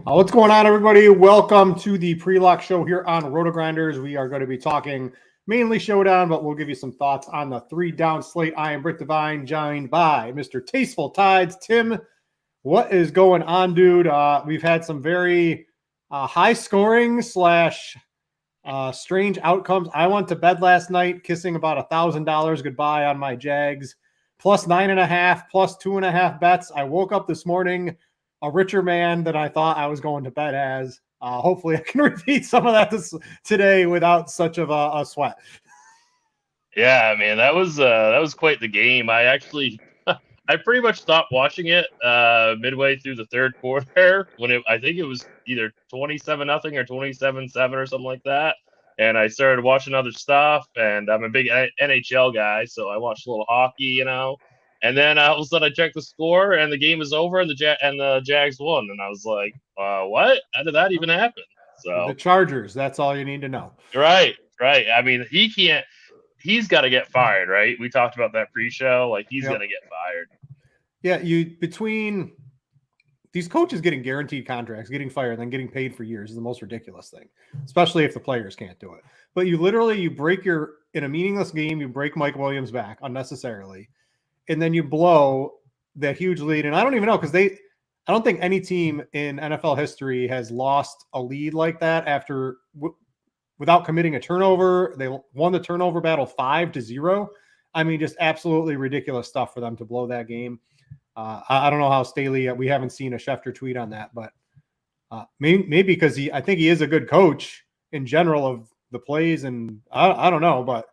What's going on, everybody? Welcome to the pre-lock show here on RotoGrinders. We are going to be talking mainly Showdown, but we'll give you some thoughts on the 3-down slate. I am Brit Devine, joined by Mr. Tasteful Tides. Tim, what is going on, dude? We've had some very high scoring / strange outcomes. I went to bed last night kissing about $1,000 goodbye on my Jags, plus 9.5, plus 2.5 bets. I woke up this morning a richer man than I thought I was going to bed as. Hopefully I can repeat some of that today without such of a sweat. Yeah, man, that was quite the game. I pretty much stopped watching it midway through the third quarter when I think it was either 27-0 or 27-7 or something like that. And I started watching other stuff, and I'm a big NHL guy, so I watched a little hockey, And then all of a sudden I checked the score, and the game is over, and the Jags won, and I was like, "What? How did that even happen?" So the Chargers. That's all you need to know. Right. I mean, he's got to get fired, right? We talked about that pre-show. Like, he's going to get fired. Yeah, between these coaches getting guaranteed contracts, getting fired, and then getting paid for years is the most ridiculous thing, especially if the players can't do it. But you break in a meaningless game, you break Mike Williams' back unnecessarily, and then you blow that huge lead. And I don't even know, because I don't think any team in NFL history has lost a lead like that without committing a turnover. They won the turnover battle 5-0. I mean, just absolutely ridiculous stuff for them to blow that game. I don't know how Staley, we haven't seen a Schefter tweet on that, but maybe because I think he is a good coach in general of the plays, and I don't know, but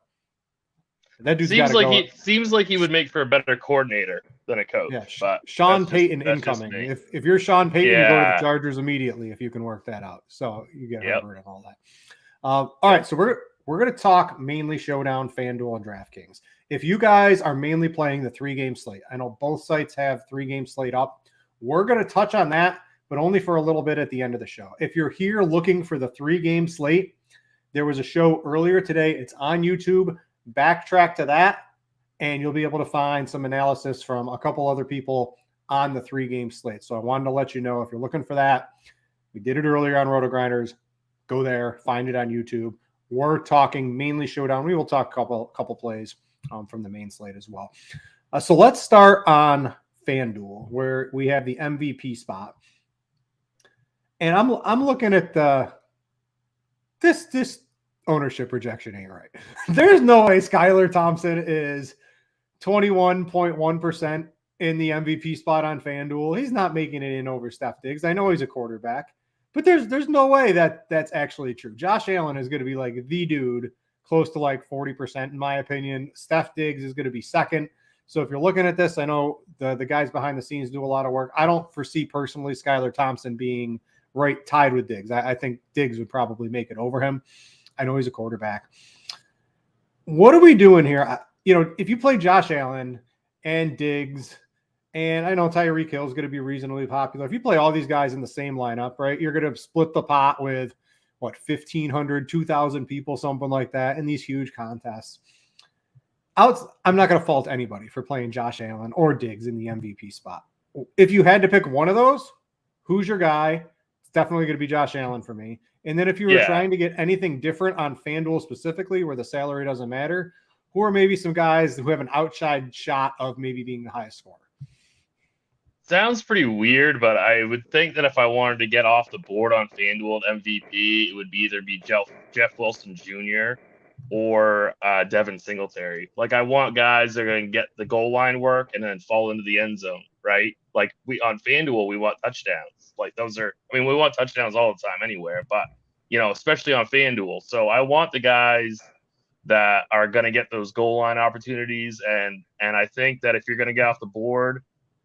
that dude seems like he would make for a better coordinator than a coach. Yeah, but Sean Payton incoming. If you're Sean Payton, you go to the Chargers immediately if you can work that out. So you get Herbert and all that. All right, so we're going to talk mainly Showdown, FanDuel, and DraftKings. If you guys are mainly playing the 3-game slate, I know both sites have 3-game slate up. We're going to touch on that, but only for a little bit at the end of the show. If you're here looking for the 3-game slate, there was a show earlier today. It's on YouTube. Backtrack to that, and you'll be able to find some analysis from a couple other people on the 3-game slate. So I wanted to let you know, if you're looking for that, we did it earlier on RotoGrinders. Go there, find it on YouTube. We're talking mainly Showdown. We will talk a couple plays from the main slate as well. So let's start on FanDuel, where we have the MVP spot. And I'm looking at this ownership projection ain't right. There's no way Skylar Thompson is 21.1% in the MVP spot on FanDuel. He's not making it in over Steph Diggs. I know he's a quarterback, but there's no way that's actually true. Josh Allen is going to be like the dude, close to like 40% in my opinion. Steph Diggs is going to be second. So if you're looking at this, I know the guys behind the scenes do a lot of work. I don't foresee personally Skylar Thompson being right tied with Diggs. I think Diggs would probably make it over him. I know he's a quarterback. What are we doing here? If you play Josh Allen and Diggs, and I know Tyreek Hill is going to be reasonably popular. If you play all these guys in the same lineup, right, you're going to split the pot with, 1,500, 2,000 people, something like that, in these huge contests. I'm not going to fault anybody for playing Josh Allen or Diggs in the MVP spot. If you had to pick one of those, who's your guy? It's definitely going to be Josh Allen for me. And then if you were trying to get anything different on FanDuel specifically, where the salary doesn't matter, who are maybe some guys who have an outside shot of maybe being the highest scorer? Sounds pretty weird, but I would think that if I wanted to get off the board on FanDuel at MVP, it would either be Jeff Wilson Jr. or Devin Singletary. Like, I want guys that are going to get the goal line work and then fall into the end zone, right? Like, on FanDuel, we want touchdowns. Like, we want touchdowns all the time anywhere, but, especially on FanDuel. So I want the guys that are going to get those goal line opportunities. And I think that if you're going to get off the board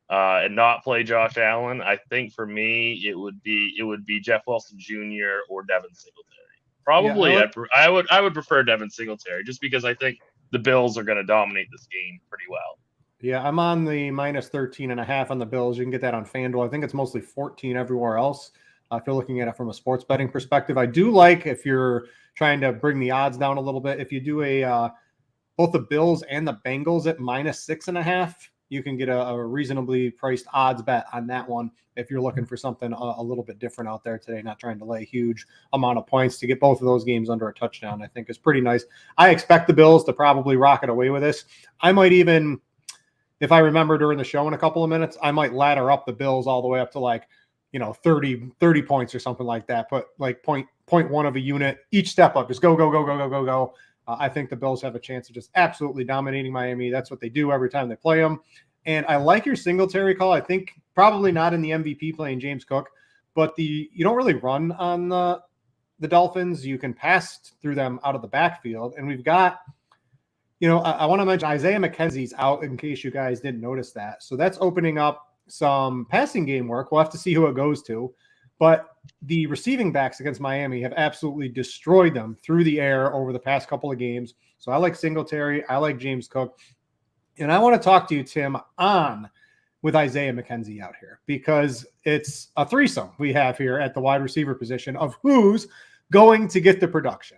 and not play Josh Allen, I think for me, it would be Jeff Wilson Jr. or Devin Singletary. Probably, yeah, I would prefer Devin Singletary, just because I think the Bills are going to dominate this game pretty well. Yeah, I'm on the minus 13.5 on the Bills. You can get that on FanDuel. I think it's mostly 14 everywhere else. If you're looking at it from a sports betting perspective, I do like, if you're trying to bring the odds down a little bit, if you do both the Bills and the Bengals at minus 6.5 you can get a reasonably priced odds bet on that one if you're looking for something a little bit different out there today, not trying to lay a huge amount of points. To get both of those games under a touchdown, I think is pretty nice. I expect the Bills to probably rocket away with this. I might even, if I remember during the show in a couple of minutes, I might ladder up the Bills all the way up to like, 30 points or something like that. Put like 0.1 of a unit each step up. Just go. I think the Bills have a chance of just absolutely dominating Miami. That's what they do every time they play them. And I like your Singletary call. I think probably not in the MVP playing James Cook, but you don't really run on the Dolphins. You can pass through them out of the backfield. And we've got, I want to mention Isaiah McKenzie's out in case you guys didn't notice that. So that's opening up some passing game work. We'll have to see who it goes to. But the receiving backs against Miami have absolutely destroyed them through the air over the past couple of games. So I like Singletary. I like James Cook. And I want to talk to you, Tim, on with Isaiah McKenzie out here, because it's a threesome we have here at the wide receiver position of who's going to get the production.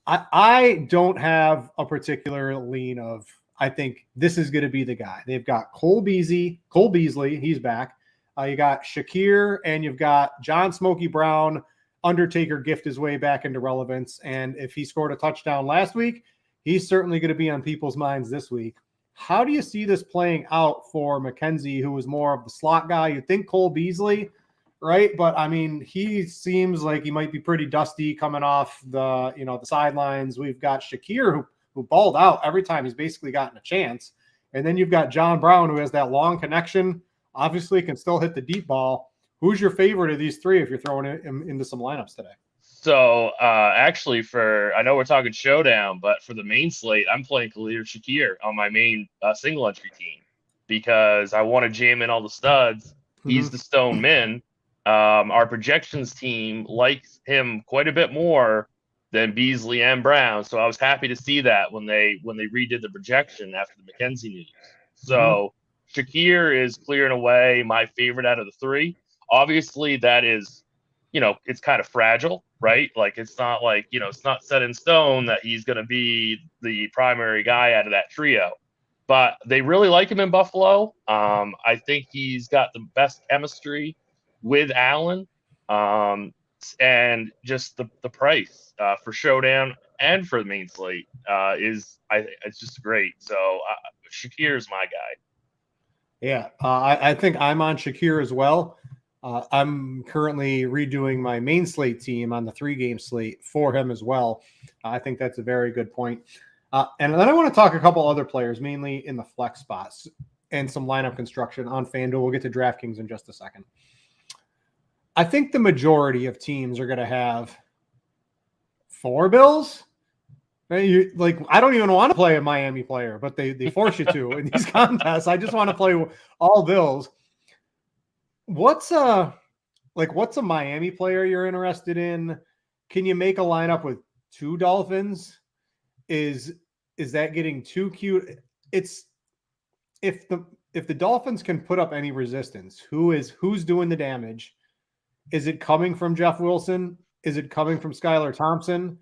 I don't have a particular lean of, I think this is going to be the guy. They've got Cole Beasley, he's back. You got Shakir, and you've got John Smokey Brown. Undertaker gift his way back into relevance. And if he scored a touchdown last week, he's certainly going to be on people's minds this week. How do you see this playing out for McKenzie, who was more of the slot guy? You'd think Cole Beasley, right? But I mean, he seems like he might be pretty dusty coming off the sidelines. We've got Shakir who balled out every time he's basically gotten a chance. And then you've got John Brown, who has that long connection, obviously can still hit the deep ball. Who's your favorite of these three if you're throwing it into some lineups today? So actually, I know we're talking showdown, but for the main slate, I'm playing Khalil Shakir on my main single entry team because I want to jam in all the studs. He's the stone min. Our projections team likes him quite a bit more than Beasley and Brown. So I was happy to see that when they redid the projection after the McKenzie news. So Shakir is clearing away my favorite out of the three. Obviously, that is, it's kind of fragile, right? Like, it's not like, it's not set in stone that he's going to be the primary guy out of that trio. But they really like him in Buffalo. I think he's got the best chemistry with Allen. And just the price for showdown and for the main slate it's just great. So Shakir is my guy. Yeah, I think I'm on Shakir as well. I'm currently redoing my main slate team on the 3-game slate for him as well. I think that's a very good point. And then I want to talk a couple other players, mainly in the flex spots and some lineup construction on FanDuel. We'll get to DraftKings in just a second. I think the majority of teams are going to have 4 Bills. I don't even want to play a Miami player, but they force you to in these contests. I just want to play all Bills. What's a Miami player you're interested in? Can you make a lineup with 2 Dolphins? Is that getting too cute? It's if the Dolphins can put up any resistance, who's doing the damage? Is it coming from Jeff Wilson? Is it coming from Skylar Thompson?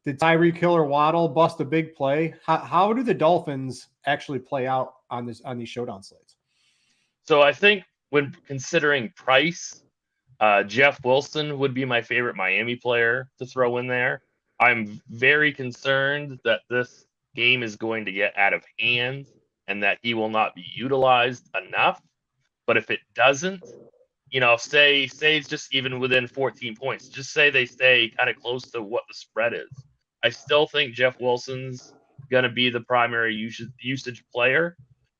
Did Tyreek Hill or Waddle bust a big play? How do the Dolphins actually play out on these showdown slates? So I think when considering price, Jeff Wilson would be my favorite Miami player to throw in there. I'm very concerned that this game is going to get out of hand and that he will not be utilized enough. But if it doesn't, say it's just even within 14 points, just say they stay kind of close to what the spread is. I still think Jeff Wilson's going to be the primary usage player.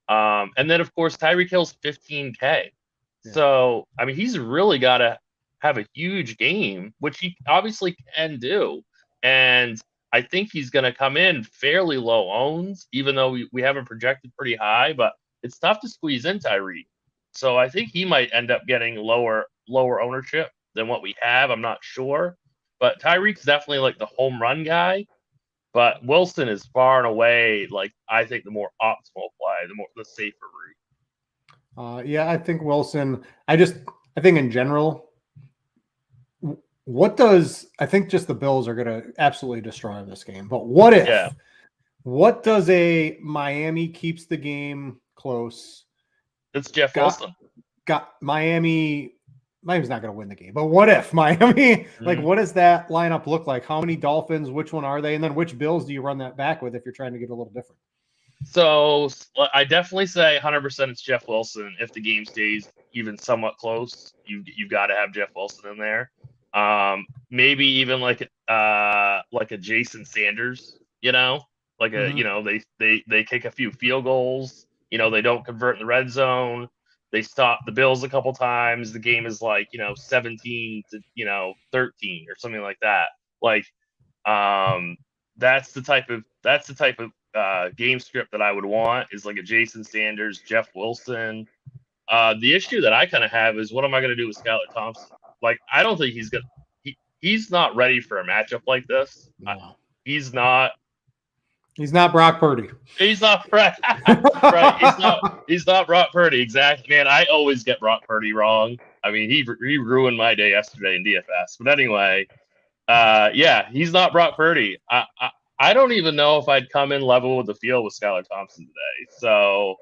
And then, of course, Tyreek Hill's $15K. Yeah. So, I mean, he's really got to have a huge game, which he obviously can do. And I think he's going to come in fairly low owns, even though we haven't projected pretty high. But it's tough to squeeze in Tyreek. So I think he might end up getting lower ownership than what we have. I'm not sure. But Tyreek's definitely like the home run guy. But Wilson is far and away, I think, the more optimal play, the safer route. Yeah, I think Wilson. I think in general, I think just the Bills are going to absolutely destroy this game. But what if? Yeah. What does a Miami keeps the game close. It's Jeff Wilson. Got Miami. Miami's not going to win the game, but what if Miami? Like, what does that lineup look like? How many Dolphins? Which one are they? And then which Bills do you run that back with if you're trying to get a little different? So I definitely say 100% it's Jeff Wilson. If the game stays even somewhat close, you've got to have Jeff Wilson in there. Maybe even like a Jason Sanders, like they kick a few field goals, they don't convert in the red zone. They stop the Bills a couple times. The game is 17 to 13 or something like that. Like that's the type of game script that I would want, is like a Jason Sanders, Jeff Wilson. The issue that I kind of have is, what am I going to do with Skylar Thompson? Like, I don't think he's not ready for a matchup like this. No. He's not Brock Purdy. He's not right. He's not Brock Purdy. Exactly, man. I always get Brock Purdy wrong. I mean, he ruined my day yesterday in DFS. But anyway, he's not Brock Purdy. I don't even know if I'd come in level with the field with Skylar Thompson today. So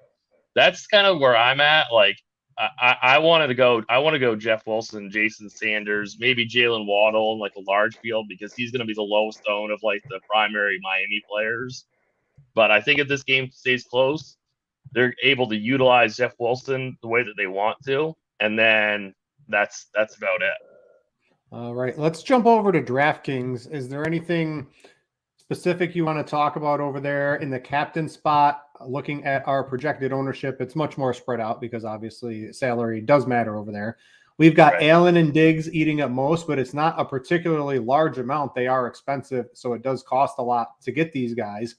that's kind of where I'm at. Like, I want to go Jeff Wilson, Jason Sanders, maybe Jalen Waddle in like a large field, because he's going to be the lowest owned of like the primary Miami players. But I think if this game stays close, they're able to utilize Jeff Wilson the way that they want to, and then that's about it. All right, let's jump over to DraftKings. Is there anything specific you want to talk about over there in the captain spot? Looking at our projected ownership, it's much more spread out because obviously salary does matter over there. We've got Right. Allen and Diggs eating up most, but it's not a particularly large amount. They are expensive, so it does cost a lot to get these guys.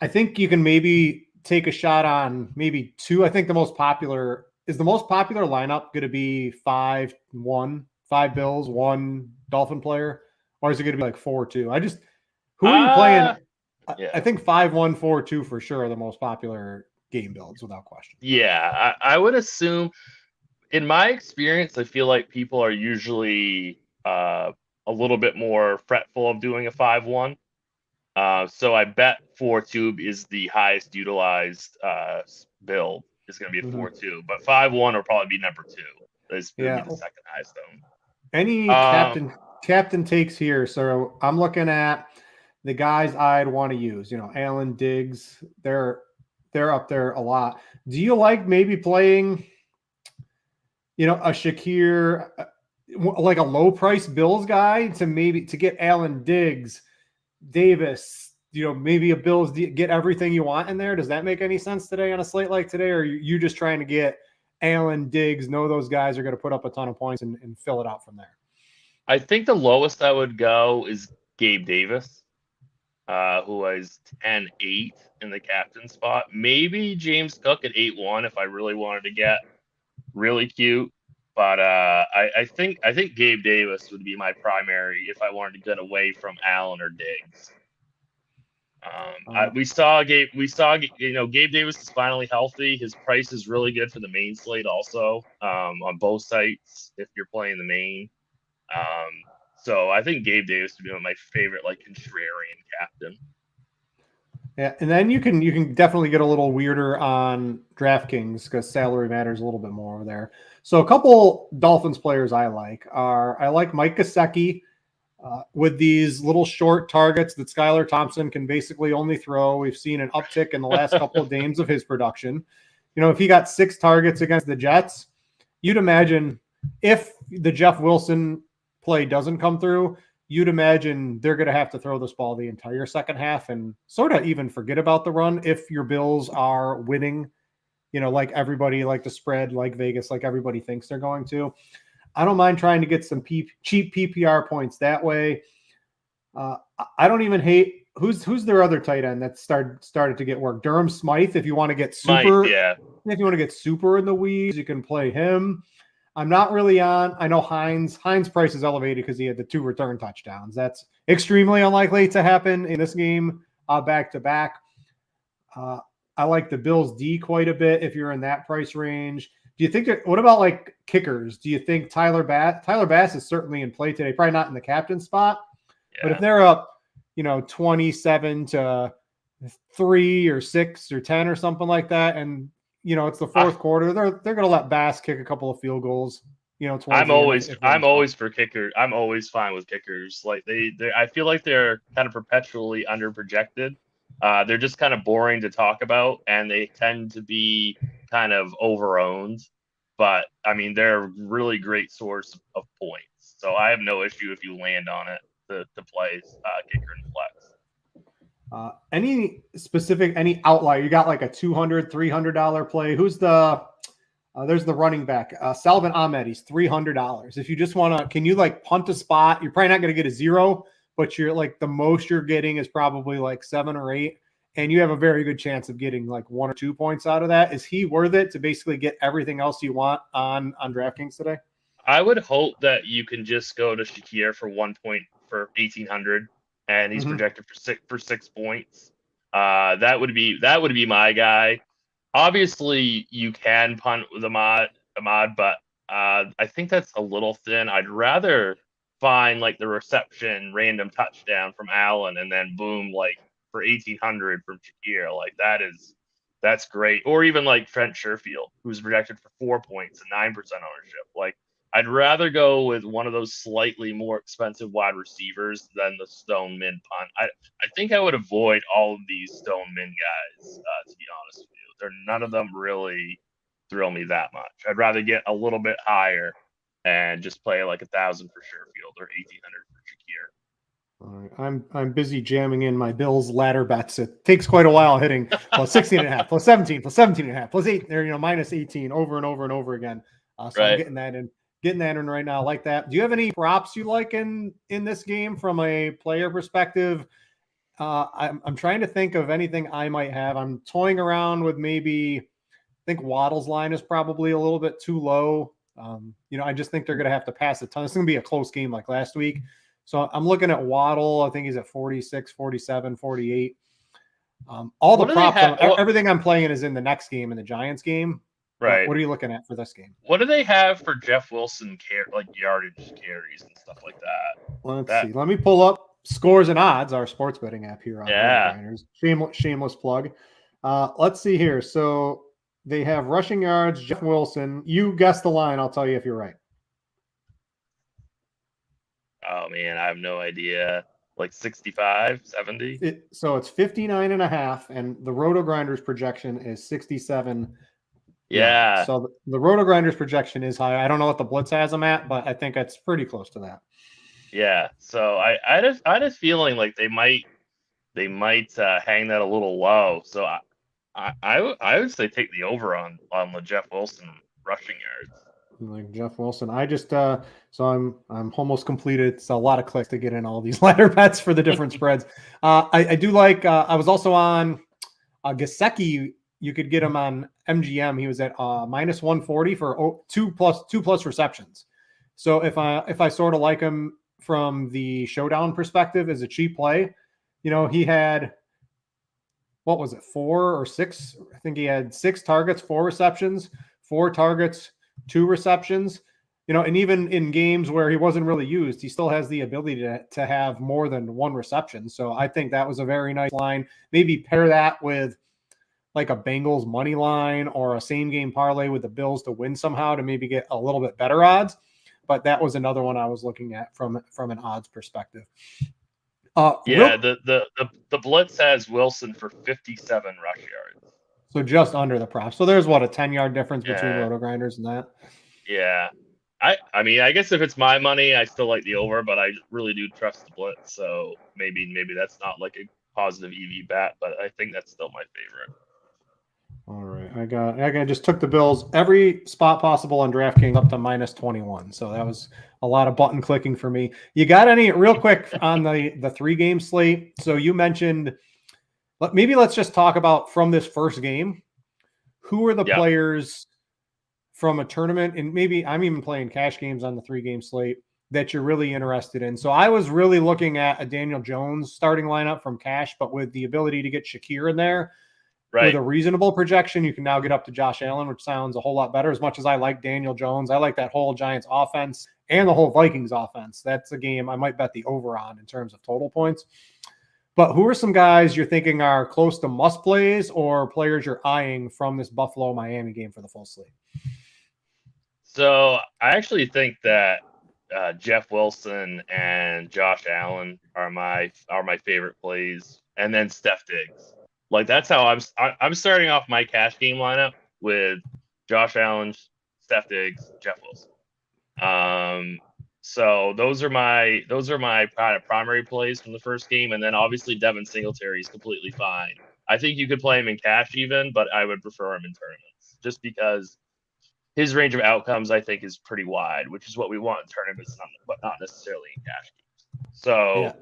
I think you can maybe take a shot on maybe two. I think the most popular lineup going to be 5-1, 5 Bills, 1 Dolphin player, or is it going to be like 4-2? Who are you playing? Yeah. I think 5-1, 4-2 for sure are the most popular game builds without question. Yeah, I would assume, in my experience, I feel like people are usually a little bit more fretful of doing a 5-1. So I bet 4-2 is the highest utilized build. Is going to be a 4-2, but 5-1 will probably be number 2. It's going to be the second highest owned. Any captain takes here? So I'm looking at the guys I'd want to use. Allen, Diggs, they're up there a lot. Do you like maybe playing, a Shakir, like a low price Bills guy to get Allen, Diggs, Davis, maybe a Bills get everything you want in there? Does that make any sense today on a slate like today? Or are you just trying to get Allen, Diggs, know those guys are going to put up a ton of points and fill it out from there? I think the lowest I would go is Gabe Davis, who is 10-8 in the captain spot. Maybe James Cook at 8-1 if I really wanted to get really cute. But I think Gabe Davis would be my primary if I wanted to get away from Allen or Diggs. We saw Gabe Davis is finally healthy. His price is really good for the main slate also, on both sites if you're playing the main. So I think Gabe Davis would be one of my favorite contrarian captain. Yeah, and then you can definitely get a little weirder on DraftKings because salary matters a little bit more over there. So a couple Dolphins players I like Mike Gesicki with these little short targets that Skylar Thompson can basically only throw. We've seen an uptick in the last couple of games of his production. If he got 6 targets against the Jets, you'd imagine if the Jeff Wilson play doesn't come through, you'd imagine they're going to have to throw this ball the entire second half and sort of even forget about the run if your Bills are winning, like everybody, like the spread, like Vegas, like everybody thinks they're going to. I don't mind trying to get some cheap PPR points that way. I don't even hate who's their other tight end that started to get work. Durham Smythe. If you want to get super, if you want to get super in the weeds, you can play him. I'm not really on. I know Hines price is elevated because he had the 2 return touchdowns. That's extremely unlikely to happen in this game back to back. I like the Bills D quite a bit if you're in that price range. Do you think what about kickers? Do you think Tyler Bass is certainly in play today? Probably not in the captain spot, but if they're up, 27 to 3 or 6 or 10 or something like that. And, it's the fourth quarter. They're going to let Bass kick a couple of field goals, towards I'm the end always if I'm always for kicker. I'm always fine with kickers. Like they I feel like they're kind of perpetually underprojected. They're just kind of boring to talk about, and they tend to be kind of overowned. But I mean, they're a really great source of points. So I have no issue if you land on it to play kicker and flex. Any outlier? You got like a $200, $300 play. Who's there's the running back, Salvin Ahmed. He's $300. If you just want to, can you like punt a spot? You're probably not going to get a 0, but you're like the most you're getting is probably like 7 or 8. And you have a very good chance of getting like 1 or 2 points out of that. Is he worth it to basically get everything else you want on DraftKings today? I would hope that you can just go to Shakir for 1 point for 1,800, and he's projected for 6 points. That would be my guy. Obviously, you can punt with Ahmad, but I think that's a little thin. I'd rather find like the reception random touchdown from Allen, and then boom, like for 1,800 from Shakir. Like that's great. Or even like Trent Sherfield, who's projected for 4 points and 9% ownership. Like I'd rather go with one of those slightly more expensive wide receivers than the Stone Min punt. I think I would avoid all of these Stone Min guys, to be honest with you. None of them really thrill me that much. I'd rather get a little bit higher and just play like 1,000 for Sherfield or 1,800 for Shakir. All right. I'm busy jamming in my Bills ladder bets. It takes quite a while hitting plus 16.5, plus 17, plus 17.5, plus 8, there, minus 18 over and over and over again. So right. I'm getting that in right now. I like that. Do you have any props you like in this game from a player perspective? I'm trying to think of anything I might have. I'm toying around with maybe, I think Waddle's line is probably a little bit too low. I just think they're going to have to pass a ton. It's going to be a close game like last week. So I'm looking at Waddle. I think he's at 46, 47, 48. All the props, everything I'm playing is in the next game, in the Giants game. Right. What are you looking at for this game? What do they have for Jeff Wilson like yardage carries and stuff like that? Let's see. Let me pull up Scores and Odds, our sports betting app here on RotoGrinders. Shameless plug. Let's see here. So they have rushing yards, Jeff Wilson. You guess the line. I'll tell you if you're right. Oh, man, I have no idea. Like 65, 70? So it's 59.5, and the RotoGrinders projection is 67. Yeah. So the RotoGrinders projection is high. I don't know what the Blitz has them at, but I think it's pretty close to that. Yeah. So I had a feeling like they might hang that a little low. So I would say take the over on the Jeff Wilson rushing yards. Like Jeff Wilson. I just so I'm almost completed. It's a lot of clicks to get in all these ladder bets for the different spreads. I do like I was also on Gesicki. You could get him on MGM. He was at minus 140 for 2 plus receptions. So if I sort of like him from the showdown perspective as a cheap play, he had, what was it, 4 or 6? I think he had 6 targets, 4 receptions, 4 targets, 2 receptions, and even in games where he wasn't really used, he still has the ability to have more than 1 reception. So I think that was a very nice line. Maybe pair that with like a Bengals money line or a same game parlay with the Bills to win somehow to maybe get a little bit better odds. But that was another one I was looking at from an odds perspective. The Blitz has Wilson for 57 rush yards. So just under the prop. So there's what, a 10-yard difference between RotoGrinders and that? Yeah. I mean, I guess if it's my money, I still like the over, but I really do trust the Blitz. So maybe that's not like a positive EV bet, but I think that's still my favorite. All right. I just took the Bills every spot possible on DraftKings up to minus 21. So that was a lot of button clicking for me. You got any real quick on the 3-game slate? So you mentioned, maybe let's just talk about from this first game, who are the players from a tournament, and maybe I'm even playing cash games on the 3-game slate that you're really interested in. So I was really looking at a Daniel Jones starting lineup from cash, but with the ability to get Shakir in there. Right. With a reasonable projection, you can now get up to Josh Allen, which sounds a whole lot better. As much as I like Daniel Jones, I like that whole Giants offense and the whole Vikings offense. That's a game I might bet the over on in terms of total points. But who are some guys you're thinking are close to must plays or players you're eyeing from this Buffalo Miami game for the full slate? So I actually think that Jeff Wilson and Josh Allen are my favorite plays, and then Steph Diggs. Like that's how I'm starting off my cash game lineup with Josh Allen, Steph Diggs, Jeff Wilson. So those are my kind of primary plays from the first game, and then obviously Devin Singletary is completely fine. I think you could play him in cash even, but I would prefer him in tournaments just because his range of outcomes I think is pretty wide, which is what we want in tournaments, but not necessarily in cash games. So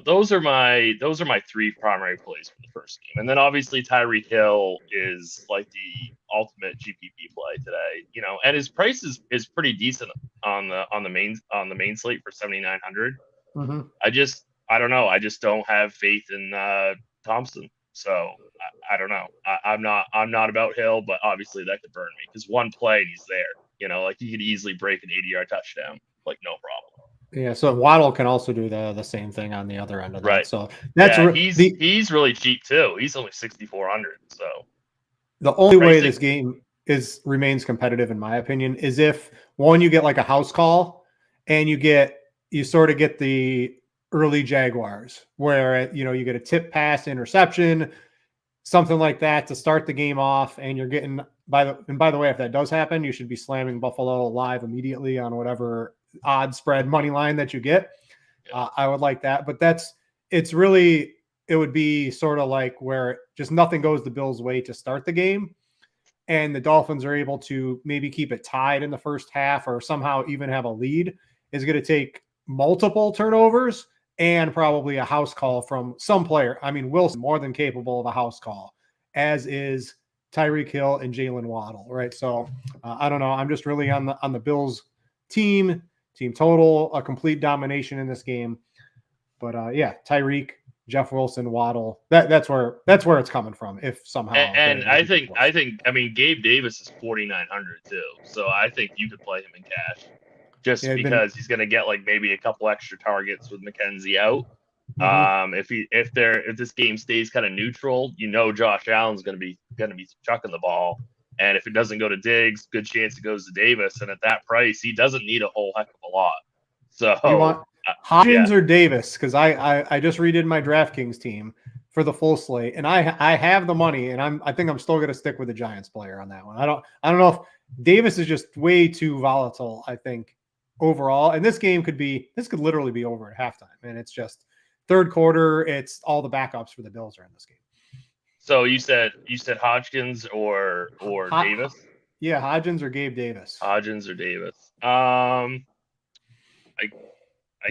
those are my three primary plays for the first game, and then obviously Tyreek Hill is like the ultimate GPP play today, and his price is pretty decent on the main slate for 7,900. Mm-hmm. I don't know. I just don't have faith in Thompson. So I don't know. I'm not about Hill, but obviously that could burn me because one play and he's there. Like he could easily break an 80-yard touchdown, like no problem. Yeah, so Waddle can also do the same thing on the other end of that. Right. So that's he's really cheap too. He's only 6,400. So the only way this game remains competitive, in my opinion, is if one you get like a house call and you sort of get the early Jaguars where you get a tip pass interception, something like that to start the game off, and you're getting by the way, if that does happen, you should be slamming Buffalo live immediately on whatever odd spread money line that you get. I would like that, but it would be sort of like where just nothing goes the Bills' way to start the game, and the Dolphins are able to maybe keep it tied in the first half or somehow even have a lead, is going to take multiple turnovers and probably a house call from some player. I mean, Wilson more than capable of a house call, as is Tyreek Hill and Jalen Waddle, right? So I don't know. I'm just really on the Bills team total, a complete domination in this game. But Tyreek, Jeff Wilson, Waddle. That's where it's coming from. If somehow, and I think Gabe Davis is 4,900 too. So I think you could play him in cash, just because he's going to get like maybe a couple extra targets with McKenzie out. Mm-hmm. If this game stays kind of neutral, Josh Allen's going to be chucking the ball. And if it doesn't go to Diggs, good chance it goes to Davis. And at that price, he doesn't need a whole heck of a lot. So you want Hodgins or Davis? Because I just redid my DraftKings team for the full slate, and I have the money, and I think I'm still going to stick with the Giants player on that one. I don't know if Davis is just way too volatile, I think, overall. And this could literally be over at halftime, and it's just third quarter. It's all the backups for the Bills are in this game. So you said Hodgins or Davis? Yeah, Hodgins or Gabe Davis. Hodgins or Davis. I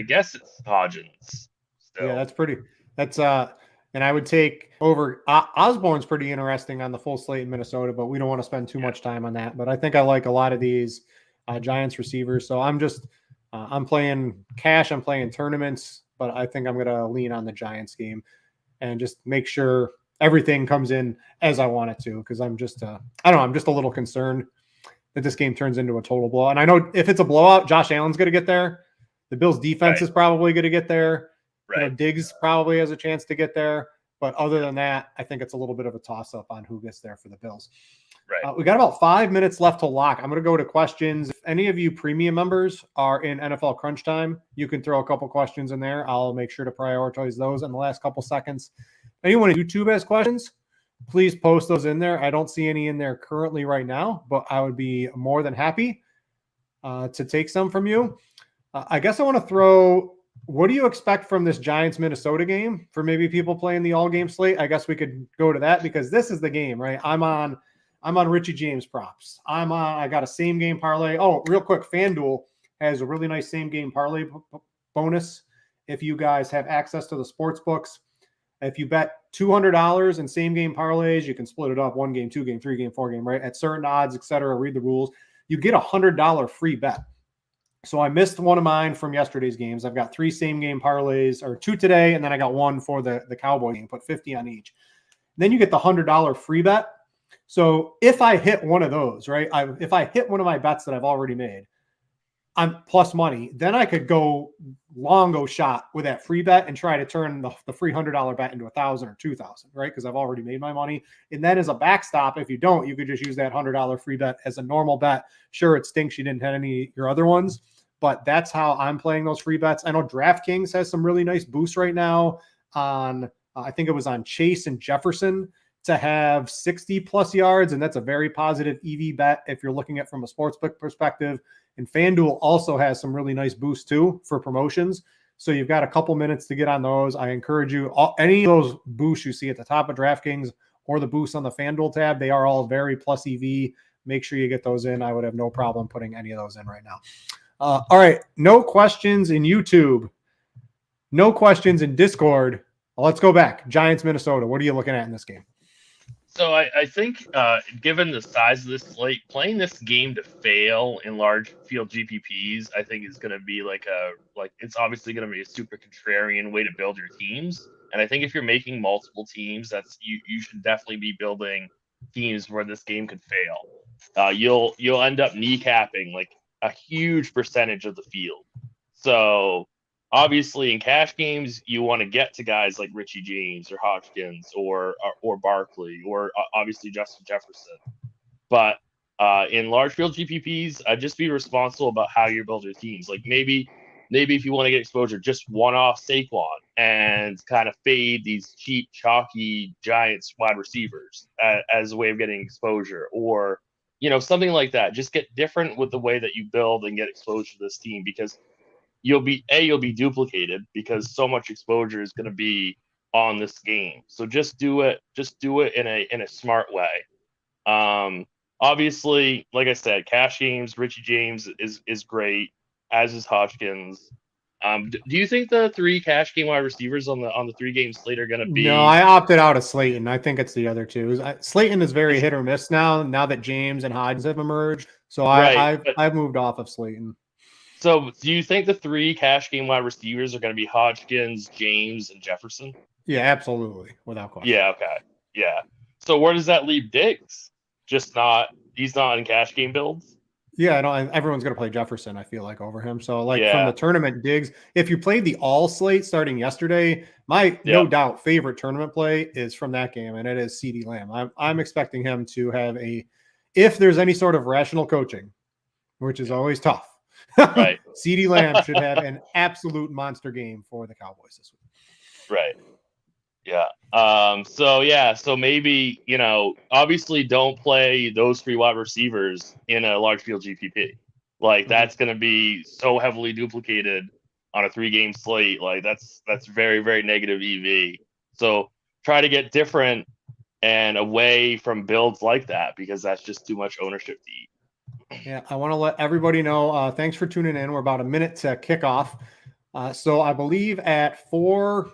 guess it's Hodgins. Still. Yeah, and I would take over Osborne's pretty interesting on the full slate in Minnesota, but we don't want to spend too much time on that. But I think I like a lot of these Giants receivers. So I'm playing cash, I'm playing tournaments, but I think I'm going to lean on the Giants game and just make sure everything comes in as I want it to, because I'm just I'm just a little concerned that this game turns into a total blowout. And I know if it's a blowout, Josh Allen's going to get there. The Bills defense is probably going to get there. Right. Diggs probably has a chance to get there. But other than that, I think it's a little bit of a toss-up on who gets there for the Bills. Right. We got about 5 minutes left to lock. I'm going to go to questions. If any of you premium members are in NFL Crunch Time, you can throw a couple questions in there. I'll make sure to prioritize those in the last couple seconds. Anyone on YouTube has questions, please post those in there. I don't see any in there currently right now, but I would be more than happy to take some from you. I guess I want to throw, what do you expect from this Giants-Minnesota game for maybe people playing the all-game slate? I guess we could go to that because this is the game, right? I'm on Richie James props. I got a same-game parlay. Oh, real quick, FanDuel has a really nice same-game parlay bonus if you guys have access to the sports books. If you bet $200 in same-game parlays, you can split it up, 1 game, 2 game, 3 game, 4 game, right? At certain odds, etc. Read the rules. You get a $100 free bet. So I missed one of mine from yesterday's games. I've got 3 same-game parlays, or 2 today, and then I got 1 for the Cowboy game. Put 50 on each. Then you get the $100 free bet. So if I hit one of those, right? If I hit one of my bets that I've already made, I'm plus money. Then I could go shot with that free bet and try to turn the free $100 bet into 1,000 or 2,000, right? Because I've already made my money. And then as a backstop, if you don't, you could just use that $100 free bet as a normal bet. Sure, it stinks you didn't have any of your other ones, but that's how I'm playing those free bets. I know DraftKings has some really nice boosts right now on, I think it was on Chase and Jefferson to have 60 plus yards. And that's a very positive EV bet if you're looking at from a sportsbook perspective. And FanDuel also has some really nice boosts too for promotions. So you've got a couple minutes to get on those. I encourage you, any of those boosts you see at the top of DraftKings or the boosts on the FanDuel tab, they are all very plus EV. Make sure you get those in. I would have no problem putting any of those in right now. All right. No questions in YouTube. No questions in Discord. Let's go back. Giants, Minnesota. What are you looking at in this game? So I think given the size of this slate, playing this game to fail in large field GPPs, I think is going to be it's obviously going to be a super contrarian way to build your teams. And I think if you're making multiple teams, you should definitely be building teams where this game could fail. You'll end up kneecapping like a huge percentage of the field. So obviously, in cash games, you want to get to guys like Richie James or Hodgkins or Barkley or obviously Justin Jefferson. But in large field GPPs, I'd just be responsible about how you build your teams. Like maybe if you want to get exposure, just one-off Saquon and kind of fade these cheap, chalky Giants wide receivers as a way of getting exposure, or something like that. Just get different with the way that you build and get exposure to this team, because you'll be duplicated because so much exposure is going to be on this game. So just do it in a smart way. Obviously, like I said, cash games, Richie James is great, as is Hodgkins. Do you think the 3 cash game wide receivers on the 3 game slate are going to be? No, I opted out of Slayton. I think it's the other two. Slayton is very hit or miss now that James and Hodgins have emerged. So I've moved off of Slayton. So do you think the 3 cash game wide receivers are going to be Hodgkins, James, and Jefferson? Yeah, absolutely. Without question. Yeah, okay. Yeah. So where does that leave Diggs? He's not in cash game builds? Yeah, everyone's going to play Jefferson, I feel like, over him. So, from the tournament, Diggs, if you played the all slate starting yesterday, my no doubt favorite tournament play is from that game, and it is CeeDee Lamb. I'm expecting him to have if there's any sort of rational coaching, which is always tough, right? CeeDee Lamb should have an absolute monster game for the Cowboys this week. Right. Yeah. So maybe, obviously don't play those 3 wide receivers in a large field GPP. Like that's going to be so heavily duplicated on a 3 game slate. Like that's very, very negative EV. So try to get different and away from builds like that, because that's just too much ownership to eat. Yeah, I want to let everybody know. Thanks for tuning in. We're about a minute to kickoff. So I believe at 4,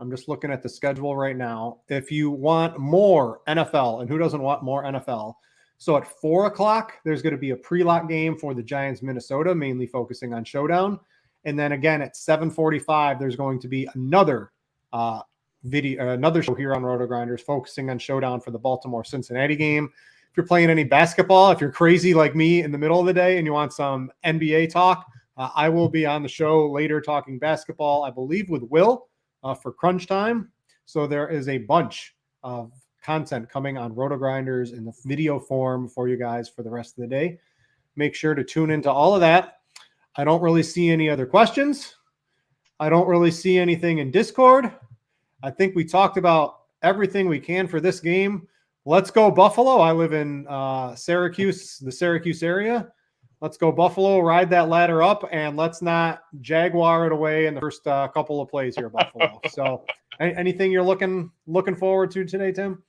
I'm just looking at the schedule right now. If you want more NFL, and who doesn't want more NFL? So at 4 o'clock, there's going to be a pre-lock game for the Giants, Minnesota, mainly focusing on Showdown. And then again at 7:45, there's going to be another another show here on RotoGrinders focusing on Showdown for the Baltimore Cincinnati game. If you're playing any basketball, if you're crazy like me in the middle of the day and you want some NBA talk, I will be on the show later talking basketball, I believe with Will for crunch time. So there is a bunch of content coming on RotoGrinders in the video form for you guys for the rest of the day. Make sure to tune into all of that. I don't really see any other questions. I don't really see anything in Discord. I think we talked about everything we can for this game. Let's go Buffalo. I live in Syracuse, the Syracuse area. Let's go Buffalo, ride that ladder up, and let's not Jaguar it away in the first couple of plays here, Buffalo. So anything you're looking forward to today, Tim?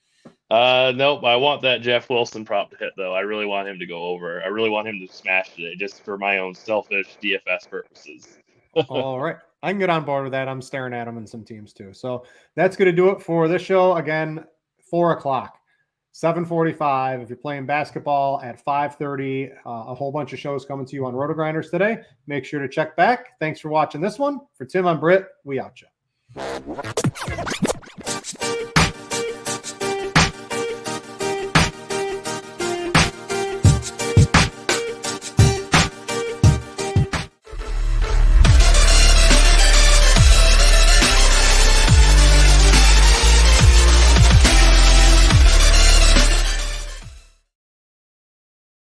Nope. I want that Jeff Wilson prop to hit, though. I really want him to go over. I really want him to smash today, just for my own selfish DFS purposes. All right. I can get on board with that. I'm staring at him in some teams, too. So that's going to do it for this show. Again, 4 o'clock. 7:45. If you're playing basketball at 5:30, a whole bunch of shows coming to you on RotoGrinders today. Make sure to check back. Thanks for watching this one. For Tim, I'm Brit. We out, you.